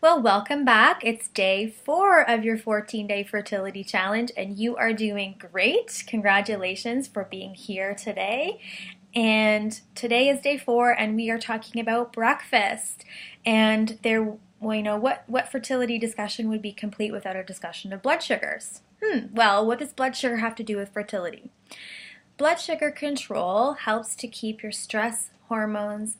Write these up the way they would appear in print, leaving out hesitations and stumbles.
Well, welcome back. It's day 4 of your 14-day fertility challenge, and you are doing great. Congratulations for being here today. And today is day 4, and we are talking about breakfast. And what fertility discussion would be complete without a discussion of blood sugars? Well, what does blood sugar have to do with fertility? Blood sugar control helps to keep your stress hormones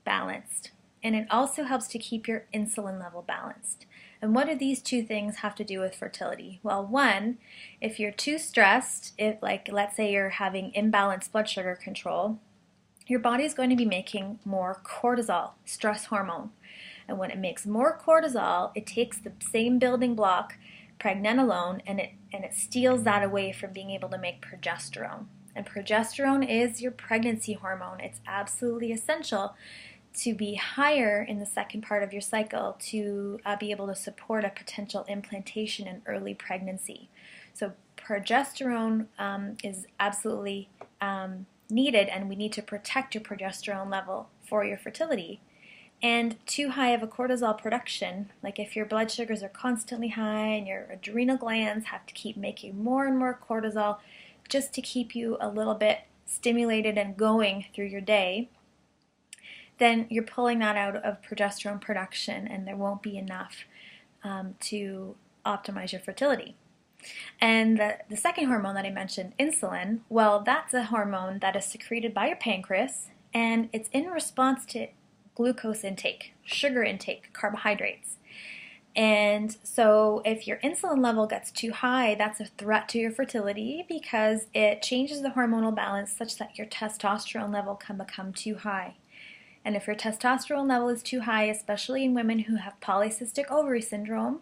balanced. And it also helps to keep your insulin level balanced. And what do these two things have to do with fertility? Well, one, if you're too stressed, let's say you're having imbalanced blood sugar control, your body is going to be making more cortisol, stress hormone. And when it makes more cortisol, it takes the same building block, pregnenolone, and it steals that away from being able to make progesterone. And progesterone is your pregnancy hormone. It's absolutely essential to be higher in the second part of your cycle to be able to support a potential implantation in early pregnancy. So progesterone is absolutely needed, and we need to protect your progesterone level for your fertility. And too high of a cortisol production, like if your blood sugars are constantly high and your adrenal glands have to keep making more and more cortisol just to keep you a little bit stimulated and going through your day, then you're pulling that out of progesterone production, and there won't be enough to optimize your fertility. And the second hormone that I mentioned, insulin, well, that's a hormone that is secreted by your pancreas, and it's in response to glucose intake, sugar intake, carbohydrates. And so if your insulin level gets too high, that's a threat to your fertility because it changes the hormonal balance such that your testosterone level can become too high. And if your testosterone level is too high, especially in women who have polycystic ovary syndrome,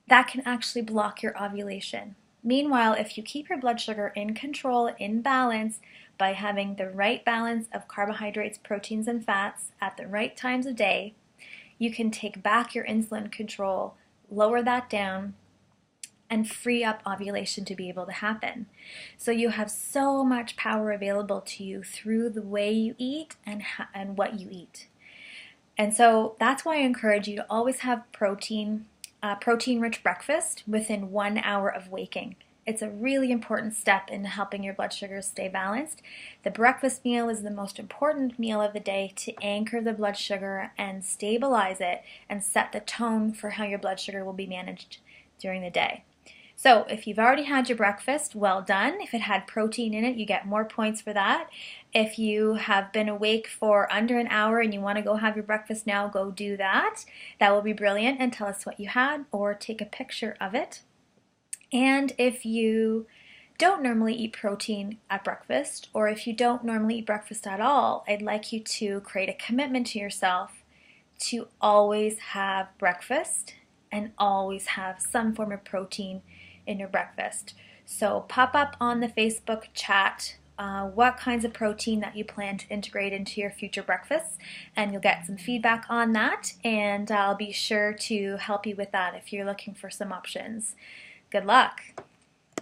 that can actually block your ovulation. Meanwhile, if you keep your blood sugar in control, in balance, by having the right balance of carbohydrates, proteins, and fats at the right times of day, you can take back your insulin control, lower that down, and free up ovulation to be able to happen. So you have so much power available to you through the way you eat and what you eat. And so that's why I encourage you to always have protein-rich breakfast within 1 hour of waking. It's a really important step in helping your blood sugars stay balanced. The breakfast meal is the most important meal of the day to anchor the blood sugar and stabilize it and set the tone for how your blood sugar will be managed during the day. So if you've already had your breakfast, well done. If it had protein in it, you get more points for that. If you have been awake for under an hour and you want to go have your breakfast now, go do that. That will be brilliant, and tell us what you had or take a picture of it. And if you don't normally eat protein at breakfast, or if you don't normally eat breakfast at all, I'd like you to create a commitment to yourself to always have breakfast and always have some form of protein in your breakfast. So pop up on the Facebook chat what kinds of protein that you plan to integrate into your future breakfasts, and you'll get some feedback on that, and I'll be sure to help you with that if you're looking for some options. Good luck.